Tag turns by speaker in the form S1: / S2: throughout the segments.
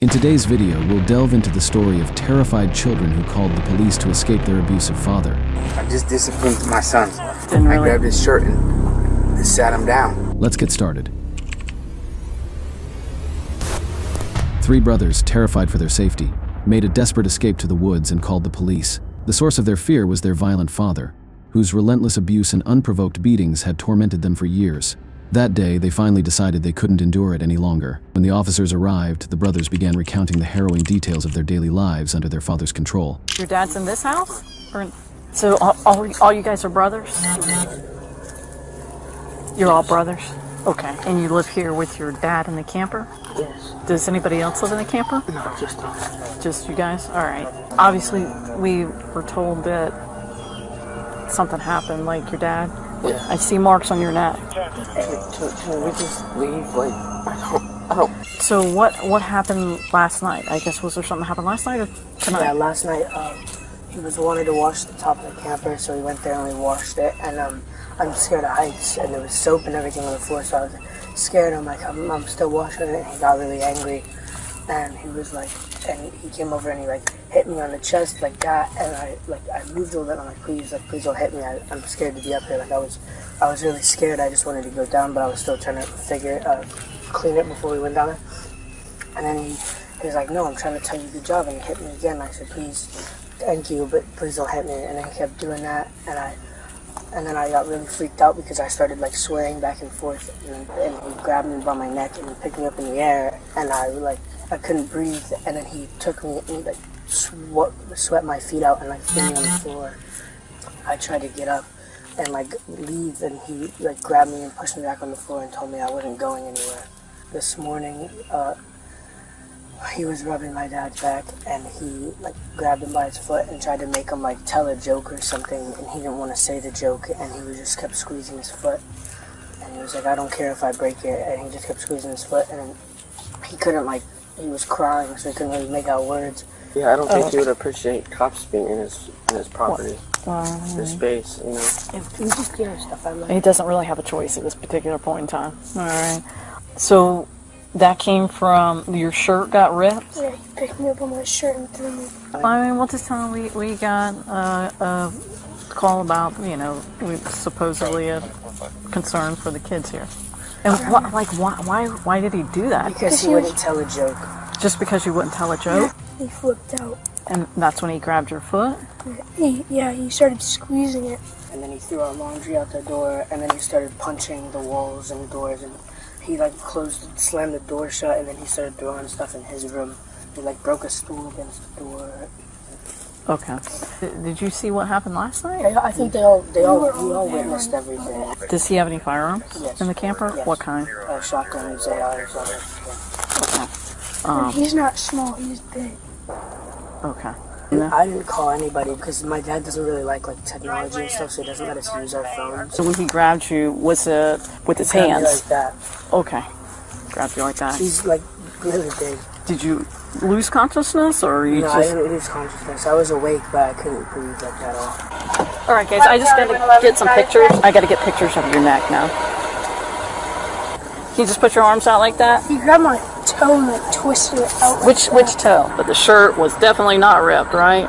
S1: In today's video, we'll delve into the story of terrified children who called the police to escape their abusive father.
S2: I just disciplined my son. I grabbed his shirt and sat him down.
S1: Let's get started. Three brothers, terrified for their safety, made a desperate escape to the woods and called the police. The source of their fear was their violent father, whose relentless abuse and unprovoked beatings had tormented them for years. That day, they finally decided they couldn't endure it any longer. When the officers arrived, the brothers began recounting the harrowing details of their daily lives under their father's control.
S3: Your dad's in this house? So all you guys are brothers? You're all brothers? Okay. And you live here with your dad in the camper?
S4: Yes.
S3: Does anybody else live in the camper?
S4: No, just us.
S3: Just you guys? All right. Obviously, we were told that something happened, like your dad.
S4: Yeah.
S3: I see marks on your neck.
S4: Can we just leave? Like, I don't.
S3: So what happened last night? I guess, was there something happened last night or tonight?
S4: Yeah, last night, he wanted to wash the top of the camper, so we went there and we washed it. And I'm scared of heights, and there was soap and everything on the floor, so I was scared. I'm like, I'm still washing it, and he got really angry. And he was like, and he came over and he like hit me on the chest like that, and I moved a little bit. I'm like, please don't hit me. I'm scared to be up here. Like I was really scared. I just wanted to go down, but I was still trying to clean it before we went down there. And then he was like, no, I'm trying to tell you good job, and he hit me again. I said, please, thank you, but please don't hit me. And then he kept doing that, and then I got really freaked out because I started like swaying back and forth, and he grabbed me by my neck and he picked me up in the air, and I couldn't breathe, and then he took me and he like swept my feet out and like threw me on the floor. I tried to get up and like leave, and he like grabbed me and pushed me back on the floor and told me I wasn't going anywhere. This morning, he was rubbing my dad's back, and he like grabbed him by his foot and tried to make him like tell a joke or something, and he didn't want to say the joke, and he just kept squeezing his foot, and he was like, I don't care if I break it, and he just kept squeezing his foot, and he couldn't like, he was crying, so he couldn't really make out words.
S5: Yeah, I don't think he would appreciate cops being in his property, his space, you know.
S4: If we just get our stuff out of
S3: He doesn't really have a choice at this particular point in time. All right. So that came from your shirt got ripped?
S6: Yeah, he picked me up on my shirt and threw me.
S3: I mean, we'll just tell him we got a call about, supposedly a concern for the kids here. And why did he do that?
S4: Because he wouldn't tell a joke.
S3: Just because you wouldn't tell a joke?
S6: He flipped out.
S3: And that's when he grabbed your foot?
S6: He started squeezing it.
S4: And then he threw our laundry out the door, and then he started punching the walls and the doors, and he like slammed the door shut, and then he started throwing stuff in his room. He like broke a stool against the door.
S3: Okay. Did you see what happened last night?
S4: I think we all witnessed everything.
S3: Does he have any firearms
S4: Yes.
S3: in the camper?
S4: Yes.
S3: What kind?
S4: Shotguns, ARs,
S3: Okay.
S6: He's not small, he's big.
S3: Okay.
S4: I didn't call anybody because my dad doesn't really like technology and stuff, so he doesn't let us use our phones.
S3: So when he grabbed you, was it with his
S4: Grabbed me
S3: hands?
S4: like that.
S3: Okay. Grabbed you like that.
S4: He's like really big.
S3: Did you lose consciousness, or you
S4: No, I
S3: just...
S4: didn't lose consciousness. I was awake, but I couldn't breathe like that at all.
S3: All right, guys, I just got to get some pictures. I got to get pictures of your neck now. Can you just put your arms out like that?
S6: He grabbed my toe and like twisted it out.
S3: Which toe? But the shirt was definitely not ripped, right?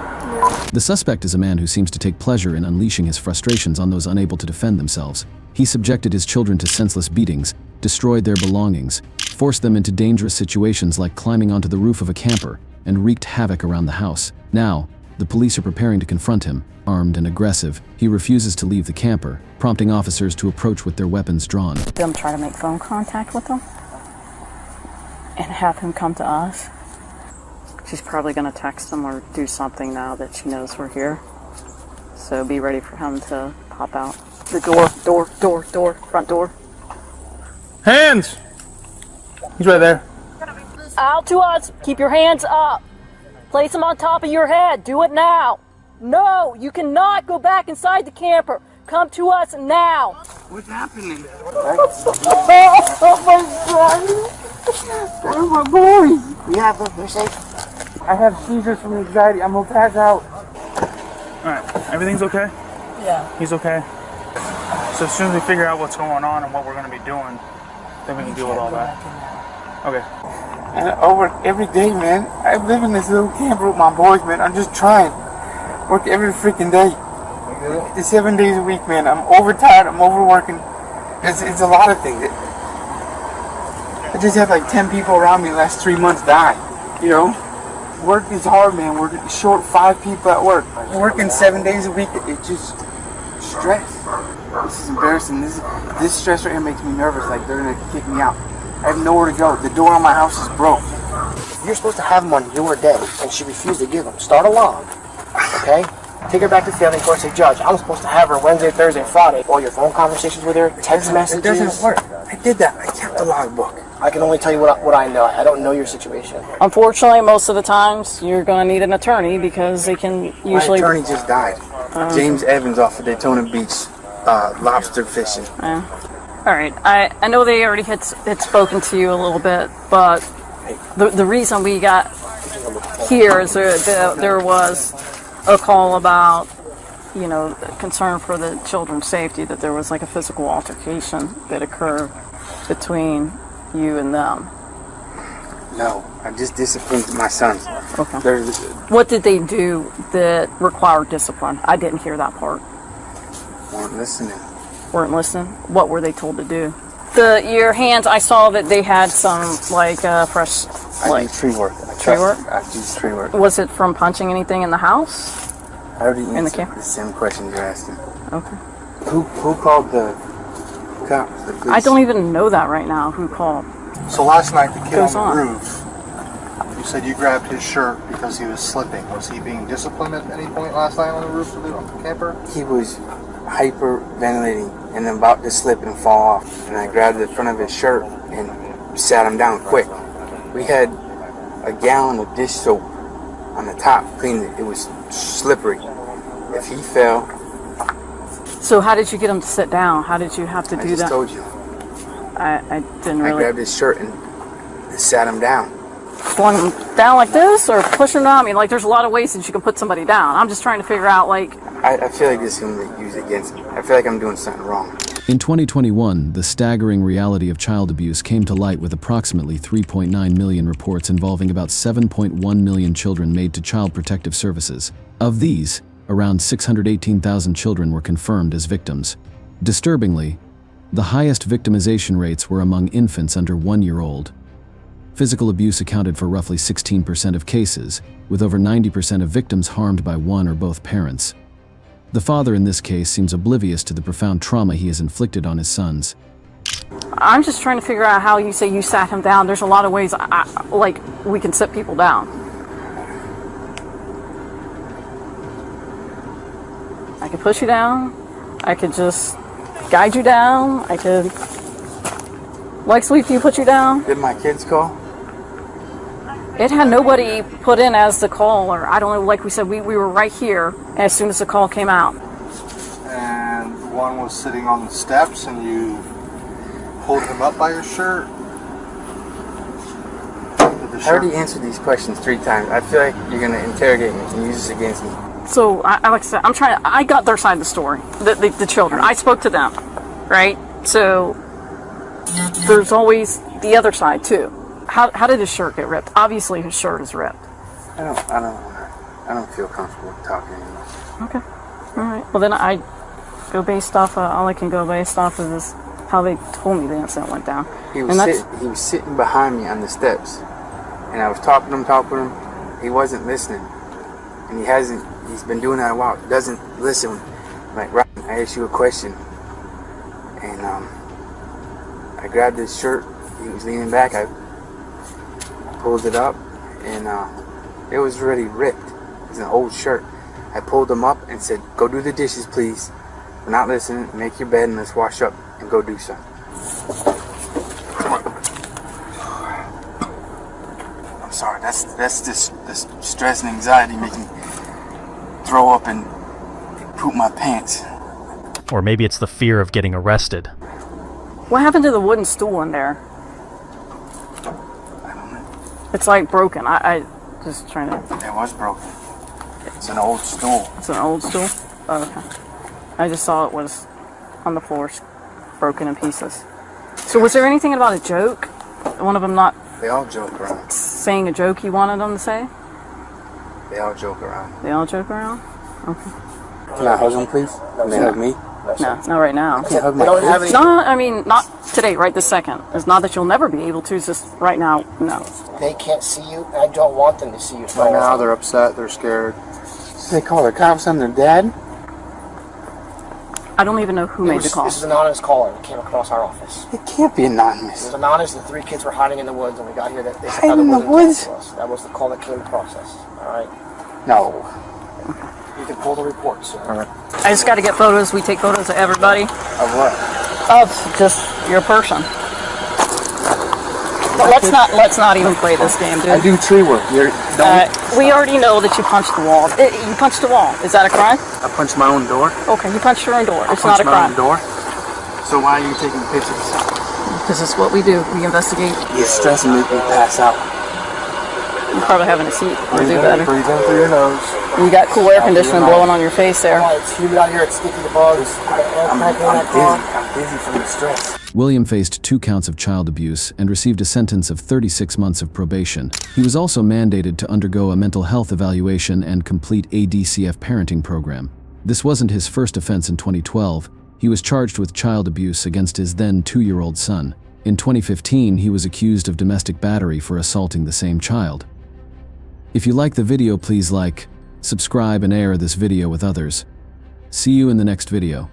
S1: The suspect is a man who seems to take pleasure in unleashing his frustrations on those unable to defend themselves. He subjected his children to senseless beatings, destroyed their belongings, forced them into dangerous situations like climbing onto the roof of a camper, and wreaked havoc around the house. Now, the police are preparing to confront him. Armed and aggressive, he refuses to leave the camper, prompting officers to approach with their weapons drawn.
S3: Them try to make phone contact with him and have him come to us. She's probably going to text him or do something now that she knows we're here. So be ready for him to pop out. The door, front door.
S7: Hands! He's right there.
S3: Out to us! Keep your hands up! Place them on top of your head! Do it now! No! You cannot go back inside the camper! Come to us now!
S2: What's happening?
S4: Oh my God! Oh my boy! Yeah, but we're safe.
S7: I have seizures from anxiety. I'm gonna pass out. Alright, everything's okay?
S4: Yeah.
S7: He's okay? So as soon as we figure out what's going on and what we're gonna be doing, then we can deal with all that. Okay.
S2: And I work every day, man. I live in this little camper with my boys, man. I'm just trying. Work every freaking day. It's 7 days a week, man. I'm overtired. I'm overworking. It's a lot of things. I just had like 10 people around me the last 3 months die. You know? Work is hard, man. We're short 5 people at work. Working 7 days a week, it's just stress. This is embarrassing. This stress right here makes me nervous. Like they're gonna kick me out. I have nowhere to go. The door on my house is broke.
S8: You're supposed to have them on your day, and she refused to give them. Start a log, okay? Take her back to family court. Say, Judge, I'm supposed to have her Wednesday, Thursday, Friday. All your phone conversations with her, text messages.
S2: It doesn't work. I did that. I kept the logbook.
S8: I can only tell you what I know. I don't know your situation.
S3: Unfortunately, most of the times, you're going to need an attorney because they can usually...
S2: My attorney just died. James Evans off of Daytona Beach, lobster fishing.
S3: All right, I know they already had spoken to you a little bit, but the reason we got here is there was a call about, you know, concern for the children's safety, that there was like a physical altercation that occurred between you and them.
S2: No, I just disciplined my sons.
S3: Okay. What did they do that required discipline? I didn't hear that part.
S2: Weren't listening.
S3: Weren't listening? What were they told to do? Your hands, I saw that they had some, like, fresh...
S2: I do tree work.
S3: Tree work?
S2: I do tree work.
S3: Was it from punching anything in the house?
S2: I already answered the same question you're asking.
S3: Okay.
S2: Who called the cops? The police?
S3: I don't even know that right now, who called.
S9: So last night, the kid
S3: Goes
S9: on the
S3: on.
S9: roof, you said you grabbed his shirt because he was slipping. Was he being disciplined at any point last night on the roof of the camper?
S2: He was hyperventilating and about to slip and fall off. And I grabbed the front of his shirt and sat him down quick. We had a gallon of dish soap on the top, cleaned it. It was slippery. If he fell...
S3: So how did you get him to sit down? How did you have to do that?
S2: I just told you.
S3: I didn't really...
S2: I grabbed his shirt and sat him down.
S3: Flung him down like this or pushing him down? I mean, like, there's a lot of ways that you can put somebody down. I'm just trying to figure out, like...
S2: I feel like this is going to be used against me. I feel like I'm doing something wrong.
S1: In 2021, the staggering reality of child abuse came to light with approximately 3.9 million reports involving about 7.1 million children made to Child Protective Services. Of these, around 618,000 children were confirmed as victims. Disturbingly, the highest victimization rates were among infants under 1 year old. Physical abuse accounted for roughly 16% of cases, with over 90% of victims harmed by one or both parents. The father in this case seems oblivious to the profound trauma he has inflicted on his sons.
S3: I'm just trying to figure out how you say you sat him down. There's a lot of ways, like, we can sit people down. I could push you down. I could just guide you down. I could... Like, sleep, do you put you down?
S2: Did my kids call?
S3: It had nobody put in as the caller. I don't know, like we said, we were right here as soon as the call came out.
S9: And one was sitting on the steps and you pulled him up by his shirt?
S2: I already answered these questions 3 times. I feel like you're going to interrogate me and use this against me.
S3: So, like I said, I got their side of the story, the children. I spoke to them, right? So, there's always the other side, too. How did his shirt get ripped? Obviously, his shirt is ripped.
S2: I don't feel comfortable talking anymore.
S3: Okay. All right. Well, then I go based off of, all I can go based off of is how they told me the incident went down.
S2: He was sitting behind me on the steps, and I was talking to him. He wasn't listening, and he's been doing that a while. He doesn't listen. Like, right, I asked you a question, and I grabbed his shirt. He was leaning back. I pulled it up, and it was already ripped. It was an old shirt. I pulled him up and said, "Go do the dishes, please. We're not listening. Make your bed and let's wash up and go do something." I'm sorry. That's this stress and anxiety making me throw up and poop my pants.
S10: Or maybe it's the fear of getting arrested.
S3: What happened to the wooden stool in there? It's like broken. I just trying to...
S2: It was broken. It's an old stool.
S3: It's an old stool? Oh, okay. I just saw it was on the floor, broken in pieces. So was there anything about a joke? One of them not
S2: They all joke around.
S3: Saying a joke you wanted them to say?
S2: They all joke around.
S3: They all joke around? Okay.
S2: Can I hug them, please? Can they hug me?
S3: No, not right now.
S2: Can I hug my kids?
S3: No, I mean, not today, right this second. It's not that you'll never be able to, it's just right now, no.
S8: They can't see you. I don't want them to see you.
S2: Right now, they're upset. They're scared. They call the cops on their dad?
S3: I don't even know who made the call.
S8: This is an anonymous caller that came across our office.
S2: It can't be anonymous.
S8: It was anonymous. The 3 kids were hiding in the woods, and we got here. They said
S2: Hiding in the woods?
S8: That was the call that came across us. All right.
S2: No.
S8: You can pull the report, sir.
S2: All right.
S3: I just got to get photos. We take photos of everybody.
S2: Of what?
S3: Of just your person. But let's not even play this game, dude.
S2: I do tree work.
S3: We already know that you punched the wall. You punched the wall. Is that a crime?
S2: I punched my own door.
S3: Okay, you punched your own door. It's
S2: I
S3: not a crime.
S2: punched my own door. So why are you taking pictures?
S3: Because it's what we do. We investigate.
S2: You stress and make me pass out.
S3: You're probably having a seat. Or do better.
S2: Breathe in through your nose.
S3: You got cool air conditioning blowing on your face there.
S8: It's humid out here. It's sticky to bugs.
S2: I'm dizzy from the stress.
S1: William faced 2 counts of child abuse and received a sentence of 36 months of probation. He was also mandated to undergo a mental health evaluation and complete a DCF parenting program. This wasn't his first offense in 2012. He was charged with child abuse against his then 2-year-old son. In 2015, he was accused of domestic battery for assaulting the same child. If you like the video, please like, subscribe, and share this video with others. See you in the next video.